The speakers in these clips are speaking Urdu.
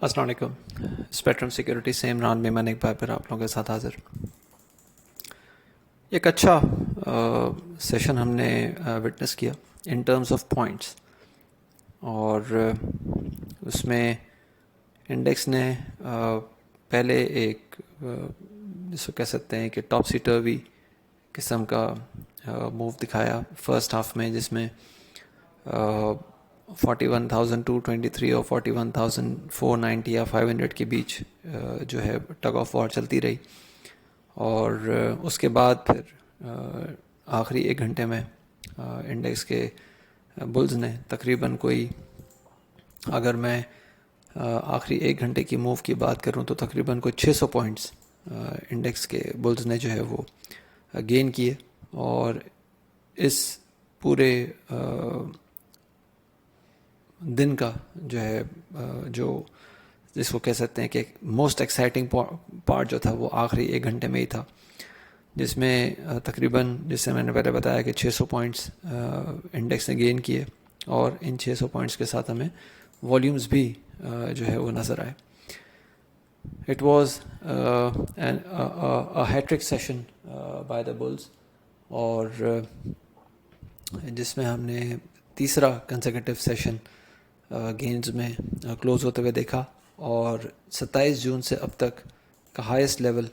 السلام علیکم. اسپیکٹرم سیکیورٹی سے عمران میمن ایک بار پھر آپ لوگوں کے ساتھ حاضر. ایک اچھا سیشن ہم نے وٹنس کیا ان ٹرمز آف پوائنٹس, اور اس میں انڈیکس نے پہلے ایک جس کو کہہ سکتے ہیں کہ ٹاپسی ٹروی قسم کا موو دکھایا فرسٹ ہاف میں, جس میں 41,223 اور 41,490 یا 500 کے بیچ جو ہے ٹگ آف وار چلتی رہی, اور اس کے بعد پھر آخری ایک گھنٹے میں انڈیکس کے بلز نے تقریباً کوئی, اگر میں آخری ایک گھنٹے کی موو کی بات کروں تو تقریباً کوئی 600 پوائنٹس انڈیکس کے بلز نے جو ہے وہ گین کیے, اور اس پورے دن کا جو ہے جو جس کو کہہ سکتے ہیں کہ موسٹ ایکسائٹنگ پارٹ جو تھا وہ آخری ایک گھنٹے میں ہی تھا, جس میں تقریباً جس سے میں نے پہلے بتایا کہ 600 پوائنٹس انڈیکس نے گین کیے, اور ان 600 پوائنٹس کے ساتھ ہمیں والیومز بھی جو ہے وہ نظر آئے. It was hat-trick session by the bills, اور جس میں ہم نے تیسرا کنسیکیٹو سیشن گینز میں کلوز ہوتے ہوئے دیکھا, اور 27 جون سے اب تک کا ہائیسٹ لیول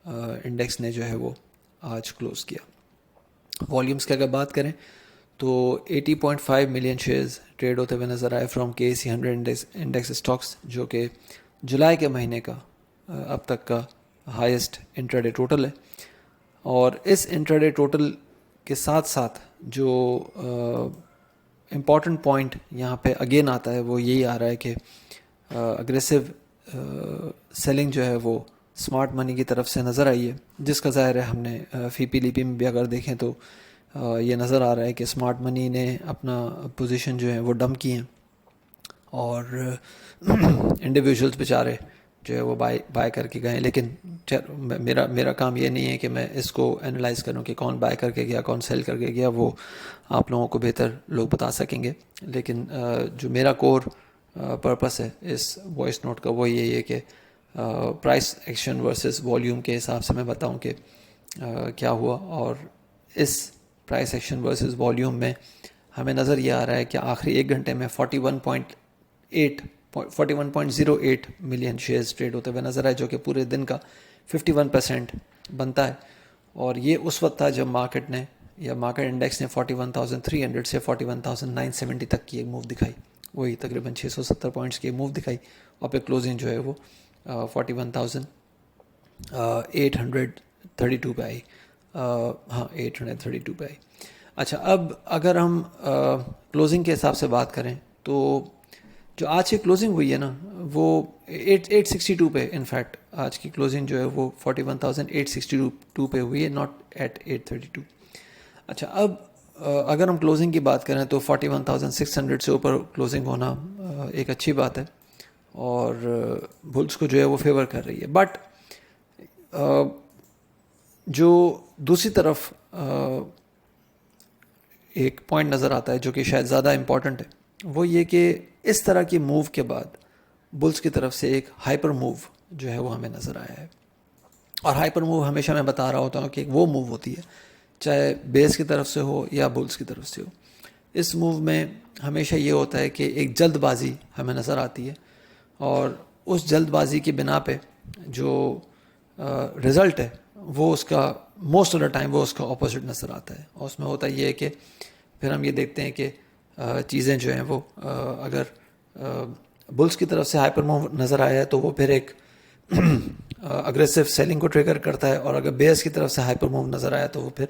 انڈیکس نے جو ہے وہ آج کلوز کیا. والیومز کی اگر بات کریں تو 80.5 ملین شیئرز ٹریڈ ہوتے ہوئے نظر آئے فرام KSE 100 انڈیکس اسٹاکس, جو کہ جولائی کے مہینے کا اب تک کا ہائیسٹ انٹراڈے ٹوٹل ہے. اور اس انٹراڈے ٹوٹل کے ساتھ ساتھ جو امپورٹنٹ پوائنٹ یہاں پہ اگین آتا ہے وہ یہی آ رہا ہے کہ اگریسو سیلنگ جو ہے وہ اسمارٹ منی کی طرف سے نظر آئی ہے, جس کا ظاہر ہے ہم نے فی پی لیپی میں بھی اگر دیکھیں تو یہ نظر آ رہا ہے کہ اسمارٹ منی نے اپنا پوزیشن جو ہے وہ ڈمپ کی ہیں, اور انڈیویژولس بیچارے جو ہے وہ بائی کر کے گئے. لیکن میرا کام یہ نہیں ہے کہ میں اس کو انالائز کروں کہ کون بائی کر کے گیا کون سیل کر کے گیا, وہ آپ لوگوں کو بہتر لوگ بتا سکیں گے. لیکن جو میرا کور پرپس ہے اس وائس نوٹ کا وہ یہی ہے کہ پرائس ایکشن ورسز والیوم کے حساب سے میں بتاؤں کہ کیا ہوا, اور اس پرائس ایکشن ورسز والیوم میں ہمیں نظر یہ آ رہا ہے کہ آخری ایک گھنٹے میں 41.08 ملین شیئرز ٹریڈ ہوتے ہوئے نظر آئے, جو کہ پورے دن کا 51% بنتا ہے. اور یہ اس وقت تھا جب مارکیٹ نے یا مارکیٹ انڈیکس نے 41,300 سے 41,970 تک کی ایک موو دکھائی, وہی تقریباً 670 پوائنٹس کی موو دکھائی, اور پھر کلوزنگ جو ہے وہ 41,832 پہ آئی. 832 پہ آئی. اچھا, اب اگر ہم کلوزنگ کے حساب سے بات کریں تو جو آج کی کلوزنگ ہوئی ہے نا وہ 862 پہ, انفیکٹ آج کی کلوزنگ جو ہے وہ 41,862 پہ ہوئی ہے, ناٹ ایٹ 832. اچھا, اب اگر ہم کلوزنگ کی بات کریں تو 41,600 سے اوپر کلوزنگ ہونا ایک اچھی بات ہے, اور بلز کو جو ہے وہ فیور کر رہی ہے. بٹ جو دوسری طرف ایک پوائنٹ نظر آتا ہے جو کہ شاید زیادہ امپورٹنٹ ہے, وہ یہ کہ اس طرح کی موو کے بعد بلز کی طرف سے ایک ہائپر موو جو ہے وہ ہمیں نظر آیا ہے. اور ہائپر موو ہمیشہ میں بتا رہا ہوتا ہوں کہ وہ موو ہوتی ہے چاہے بیس کی طرف سے ہو یا بلز کی طرف سے ہو. اس موو میں ہمیشہ یہ ہوتا ہے کہ ایک جلد بازی ہمیں نظر آتی ہے, اور اس جلد بازی کی بنا پہ جو رزلٹ ہے وہ اس کا موسٹ آف دا ٹائم وہ اس کا اپوزٹ نظر آتا ہے. اور اس میں ہوتا یہ ہے کہ پھر ہم یہ دیکھتے ہیں کہ چیزیں جو ہیں وہ اگر بلز کی طرف سے ہائپر موو نظر آیا ہے تو وہ پھر ایک اگریسو سیلنگ کو ٹریگر کرتا ہے, اور اگر بیئرز کی طرف سے ہائپر موو نظر آیا تو وہ پھر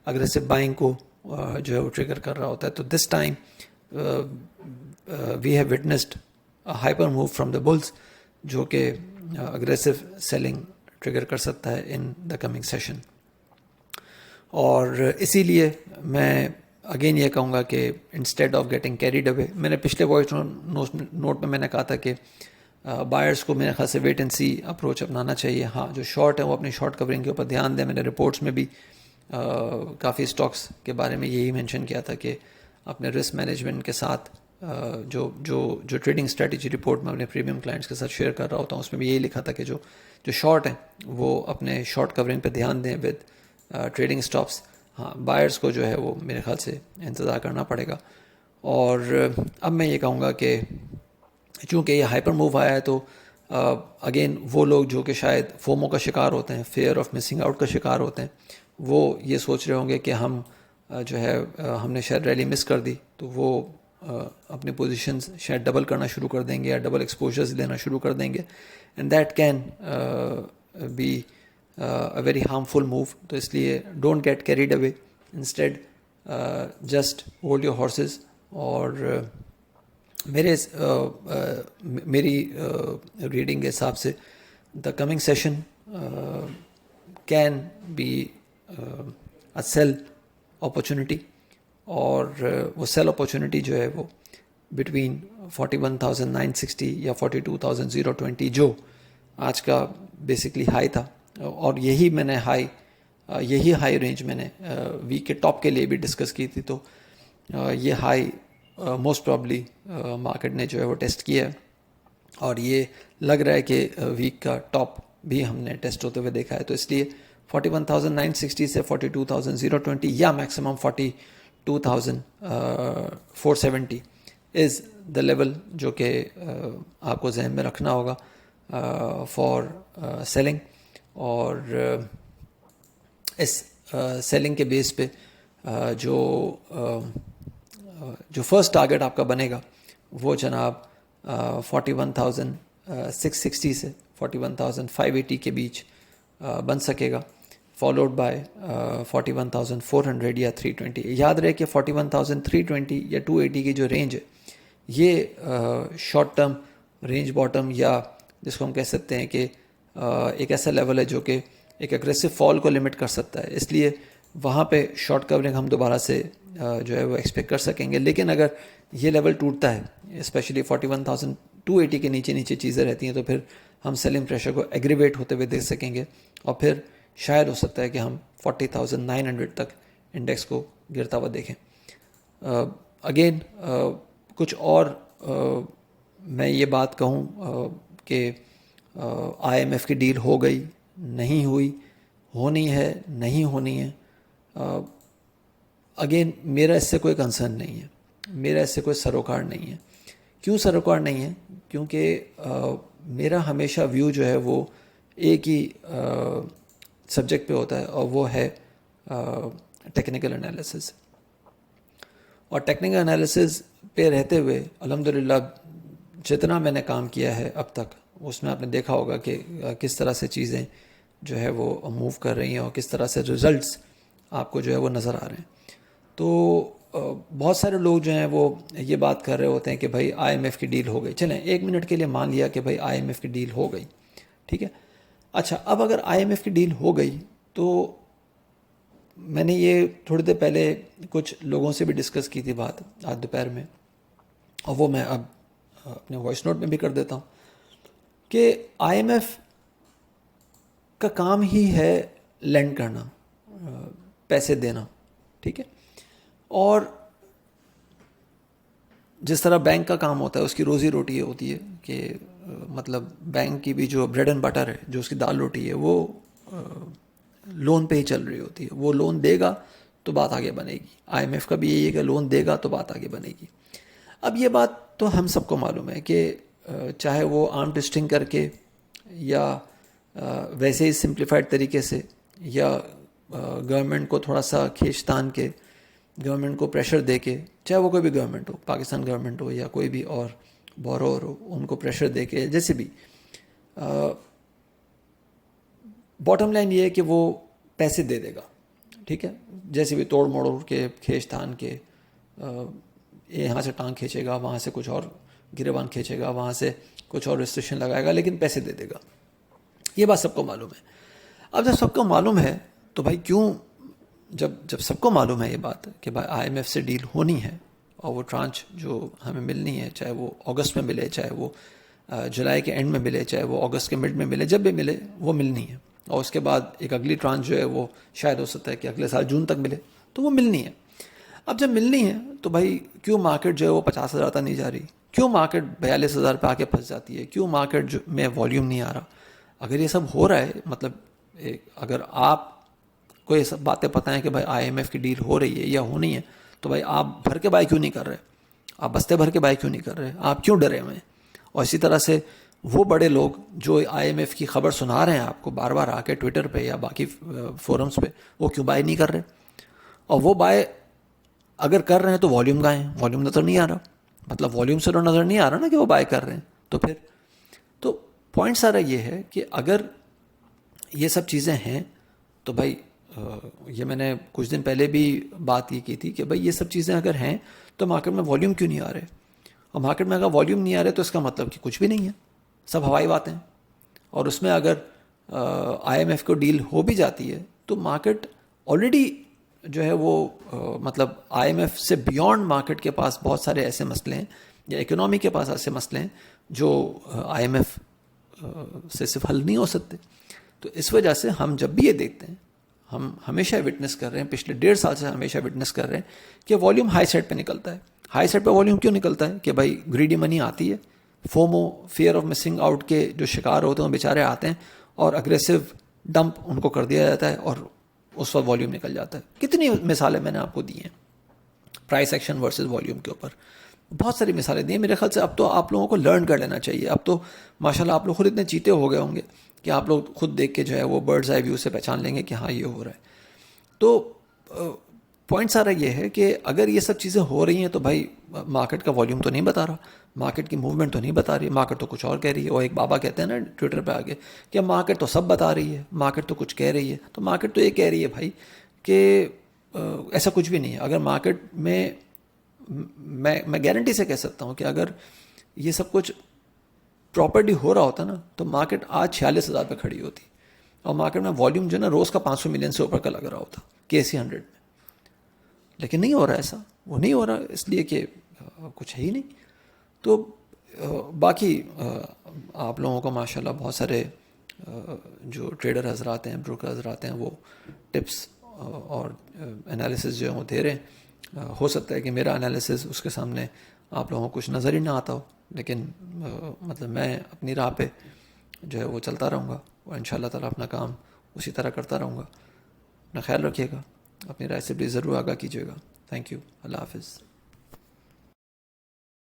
اگریسو بائنگ کو جو ہے وہ ٹریگر کر رہا ہوتا ہے. تو this time we have witnessed hyper move from the bulls, جو کہ اگریسو سیلنگ ٹریگر کر سکتا ہے ان دا کمنگ سیشن. اور اسی لیے میں اگین یہ کہوں گا کہ instead of getting carried away, میں نے پچھلے وائس نوٹ میں نے کہا تھا کہ بائرس کو میرے خیال سے ویٹ اینڈ سی اپروچ اپنانا چاہیے. ہاں, جو شارٹ ہیں وہ اپنی شارٹ کورنگ کے اوپر دھیان دیں. میں نے رپورٹس میں بھی کافی اسٹاکس کے بارے میں یہی مینشن کیا تھا کہ اپنے رسک مینجمنٹ کے ساتھ جو ٹریڈنگ اسٹریٹجی رپورٹ میں اپنے پریمیم کلائنٹس کے ساتھ شیئر کر رہا ہوتا ہوں اس میں بھی یہی لکھا تھا کہ جو شارٹ ہیں وہ اپنے شارٹ کورنگ پہ دھیان دیں ود ٹریڈنگ اسٹاپس. ہاں بائرس کو جو ہے وہ میرے خیال سے انتظار کرنا پڑے گا. اور اب میں یہ کہوں گا کہ چونکہ یہ ہائپر موو آیا ہے تو اگین وہ لوگ جو کہ شاید فومو کا شکار ہوتے ہیں, فیئر آف مسنگ آؤٹ کا شکار ہوتے ہیں, وہ یہ سوچ رہے ہوں گے کہ ہم جو ہے ہم نے شاید ریلی مس کر دی تو وہ اپنے پوزیشنز شاید ڈبل کرنا شروع کر دیں گے یا ڈبل ایکسپوجرز لینا شروع کر دیں گے, and that can be a very harmful move. تو اس لیے don't get carried away, instead just hold your horses. اور میری ریڈنگ کے حساب سے the coming session can be a sell opportunity, اور وہ سیل اپرچونیٹی جو ہے وہ بٹوین 41,960 یا 42,020 جو آج کا بیسکلی ہائی تھا, اور یہی ہائی رینج میں نے ویک کے ٹاپ کے لیے بھی ڈسکس کی تھی. تو یہ ہائی موسٹ پرابلی مارکیٹ نے جو ہے وہ ٹیسٹ کیا ہے, اور یہ لگ رہا ہے کہ ویک کا ٹاپ بھی ہم نے ٹیسٹ ہوتے ہوئے دیکھا ہے. تو اس لیے 41,960 سے 42,020 یا میکسیمم 42,470 از دا لیول جو کہ آپ کو ذہن میں رکھنا ہوگا فار سیلنگ. اور اس سیلنگ کے بیس پہ جو فرسٹ ٹارگیٹ آپ کا بنے گا وہ جناب 41,660 سے 41,580 کے بیچ بن سکے گا, فالوڈ بائی 41,400 یا 320. یاد رہے کہ 41,320 یا 280 کی جو رینج ہے یہ شارٹ ٹرم رینج باٹم, یا جس کو ہم کہہ سکتے ہیں کہ ایک ایسا لیول ہے جو کہ ایک اگریسو فال کو لمٹ کر سکتا ہے. اس لیے وہاں پہ شارٹ کورنگ ہم دوبارہ سے جو ہے وہ ایکسپیکٹ کر سکیں گے. لیکن اگر یہ لیول ٹوٹتا ہے, اسپیشلی 41,280 کے نیچے چیزیں رہتی ہیں, تو پھر ہم سیلنگ پریشر کو ایگریویٹ ہوتے ہوئے دیکھ سکیں گے, اور پھر شاید ہو سکتا ہے کہ ہم 40,900 تک انڈیکس کو گرتا ہوا دیکھیں. اگین کچھ اور میں یہ بات کہوں کہ آئی ایم ایف کی ڈیل ہو گئی, نہیں ہوئی, ہونی ہے, نہیں ہونی ہے, اگین میرا اس سے کوئی کنسرن نہیں ہے, میرا اس سے کوئی سروکار نہیں ہے. کیوں سروکار نہیں ہے؟ کیونکہ میرا ہمیشہ ویو جو ہے وہ ایک ہی سبجیکٹ پہ ہوتا ہے, اور وہ ہے ٹیکنیکل انالیسس. اور ٹیکنیکل انالیسس پہ رہتے ہوئے الحمدللہ جتنا میں نے کام کیا ہے اب تک, اس میں آپ نے دیکھا ہوگا کہ کس طرح سے چیزیں جو ہے وہ موو کر رہی ہیں, اور کس طرح سے ریزلٹس آپ کو جو ہے وہ نظر آ رہے ہیں. تو بہت سارے لوگ جو ہیں وہ یہ بات کر رہے ہوتے ہیں کہ بھائی آئی ایم ایف کی ڈیل ہو گئی. چلیں ایک منٹ کے لیے مان لیا کہ بھائی آئی ایم ایف کی ڈیل ہو گئی, ٹھیک ہے. اچھا, اب اگر آئی ایم ایف کی ڈیل ہو گئی تو میں نے یہ تھوڑی دیر پہلے کچھ لوگوں سے بھی ڈسکس کی تھی بات آج دوپہر میں, اور وہ میں اب اپنے وائس نوٹ میں بھی کر دیتا ہوں کہ آئی ایم ایف کا کام ہی ہے لینڈ کرنا, پیسے دینا, ٹھیک ہے. اور جس طرح بینک کا کام ہوتا ہے, اس کی روزی روٹی یہ ہوتی ہے کہ مطلب بینک کی بھی جو بریڈ اینڈ بٹر ہے, جو اس کی دال روٹی ہے, وہ لون پہ ہی چل رہی ہوتی ہے. وہ لون دے گا تو بات آگے بنے گی. آئی ایم ایف کا بھی یہی ہے کہ لون دے گا تو بات آگے بنے گی. اب یہ بات تو ہم سب کو معلوم ہے کہ چاہے وہ آرم ٹوسٹنگ کر کے, یا ویسے ہی سمپلیفائڈ طریقے سے, یا گورنمنٹ کو تھوڑا سا کھینچ تان کے, گورنمنٹ کو پریشر دے کے, چاہے وہ کوئی بھی گورنمنٹ ہو, پاکستان گورنمنٹ ہو یا کوئی بھی اور بورور ہو, ان کو پریشر دے کے, جیسے بھی, باٹم لائن یہ ہے کہ وہ پیسے دے دے گا, ٹھیک ہے. جیسے بھی توڑ موڑ کے, کھینچ تان کے, یہاں سے ٹانگ کھینچے گا, وہاں سے کچھ اور گریبان کھینچے گا, وہاں سے کچھ اور ریسٹرکشن لگائے گا, لیکن پیسے دے دے گا. یہ بات سب کو معلوم ہے. اب جب سب کو معلوم ہے تو بھائی کیوں, جب سب کو معلوم ہے یہ بات کہ بھائی آئی ایم ایف سے ڈیل ہونی ہے, اور وہ ٹرانچ جو ہمیں ملنی ہے, چاہے وہ اگست میں ملے, چاہے وہ جولائی کے اینڈ میں ملے, چاہے وہ اگست کے مڈ میں ملے, جب بھی ملے وہ ملنی ہے. اور اس کے بعد ایک اگلی ٹرانچ جو ہے وہ شاید ہو سکتا ہے کہ اگلے سال جون تک ملے, تو وہ ملنی ہے. اب جب ملنی ہے تو بھائی کیوں مارکیٹ جو ہے وہ 50,000 تک نہیں جا رہی, کیوں مارکیٹ 42,000 پہ آ کے پھنس جاتی ہے, کیوں مارکیٹ میں والیوم نہیں آ رہا. اگر یہ سب ہو رہا ہے, مطلب اگر آپ کو یہ سب باتیں پتہ ہیں کہ بھائی آئی ایم ایف کی ڈیل ہو رہی ہے یا ہونی ہے, تو بھائی آپ بھر کے بائی کیوں نہیں کر رہے, آپ بستے بھر کے بائی کیوں نہیں کر رہے, آپ کیوں ڈرے ہوئے ہیں. اور اسی طرح سے وہ بڑے لوگ جو آئی ایم ایف کی خبر سنا رہے ہیں آپ کو بار بار آ کے ٹویٹر پہ یا باقی فورمز پہ, وہ کیوں بائی نہیں کر رہے. اور وہ بائی اگر کر رہے ہیں تو والیوم کا ہے, والیوم نظر نہیں آ رہا, مطلب والیوم سے تو نظر نہیں آ رہا نا کہ وہ بائی کر رہے ہیں. تو پھر تو پوائنٹ سارا یہ ہے کہ اگر یہ سب چیزیں ہیں تو بھائی یہ میں نے کچھ دن پہلے بھی بات یہ کی تھی کہ بھائی یہ سب چیزیں اگر ہیں تو مارکیٹ میں والیوم کیوں نہیں آ رہے. اور مارکیٹ میں اگر والیوم نہیں آ رہے تو اس کا مطلب کہ کچھ بھی نہیں ہے, سب ہوائی باتیں. اور اس میں اگر آئی ایم ایف کو ڈیل ہو بھی جاتی ہے تو مارکیٹ آلریڈی جو ہے وہ مطلب آئی ایم ایف سے بیونڈ مارکیٹ کے پاس بہت سارے ایسے مسئلے ہیں یا اکنامی کے پاس ایسے مسئلے ہیں جو آئی ایم ایف سے صرف حل نہیں ہو سکتے. تو اس وجہ سے ہم جب بھی یہ دیکھتے ہیں, ہم ہمیشہ وٹنس کر رہے ہیں, پچھلے 1.5 سال سے ہمیشہ وٹنس کر رہے ہیں کہ والیوم ہائی سائڈ پہ نکلتا ہے. ہائی سائڈ پہ والیوم کیوں نکلتا ہے کہ بھائی گریڈی منی آتی ہے, FOMO fear of missing out کے جو شکار ہوتے ہیں وہ بیچارے آتے ہیں اور اگریسو ڈمپ ان کو کر دیا جاتا ہے اور اس وقت والیوم نکل جاتا ہے. کتنی مثالیں میں نے آپ کو دی ہیں پرائس ایکشن ورسز والیوم کے اوپر, بہت ساری مثالیں دی ہیں. میرے خیال سے اب تو آپ لوگوں کو لرن کر لینا چاہیے. اب تو ماشاءاللہ آپ لوگ خود اتنے چیتے ہو گئے ہوں گے کہ آپ لوگ خود دیکھ کے جو ہے وہ برڈز آئی ویو سے پہچان لیں گے کہ ہاں یہ ہو رہا ہے. تو پوائنٹ سارا یہ ہے کہ اگر یہ سب چیزیں ہو رہی ہیں تو بھائی مارکیٹ کا والیوم تو نہیں بتا رہا, مارکیٹ کی موومنٹ تو نہیں بتا رہی, مارکیٹ تو کچھ اور کہہ رہی ہے. اور ایک بابا کہتے ہیں نا ٹویٹر پہ آگے کہ مارکیٹ تو سب بتا رہی ہے, مارکیٹ تو کچھ کہہ رہی ہے. تو مارکیٹ تو یہ کہہ رہی ہے بھائی کہ ایسا کچھ بھی نہیں ہے. اگر مارکیٹ میں میں گارنٹی سے کہہ سکتا ہوں کہ اگر یہ سب کچھ پراپرلی ہو رہا ہوتا نا تو مارکیٹ آج 46,000 پہ کھڑی ہوتی, اور مارکیٹ میں والیوم جو ہے نا روز کا 500 ملین سے اوپر کا لگ رہا ہوتا KC 100 میں. لیکن نہیں ہو رہا ایسا, وہ نہیں ہو رہا اس لیے کہ کچھ ہے ہی نہیں. تو باقی آپ لوگوں کو ماشاءاللہ بہت سارے جو ٹریڈر حضرات ہیں, بروکر حضرات ہیں, وہ ٹپس اور انالیسز جو ہے وہ دے رہے ہیں. ہو سکتا ہے کہ میرا انالیسز اس کے سامنے آپ لوگوں کو کچھ نظر ہی نہ آتا ہو, لیکن مطلب میں اپنی راہ پہ جو ہے وہ چلتا رہوں گا اور ان شاء اللہ تعالیٰ اپنا کام اسی طرح کرتا رہوں گا. اپنا خیال رکھیے گا, اپنی رائے سے بھی ضرور آگاہ کیجیے گا. تھینک یو, اللہ حافظ.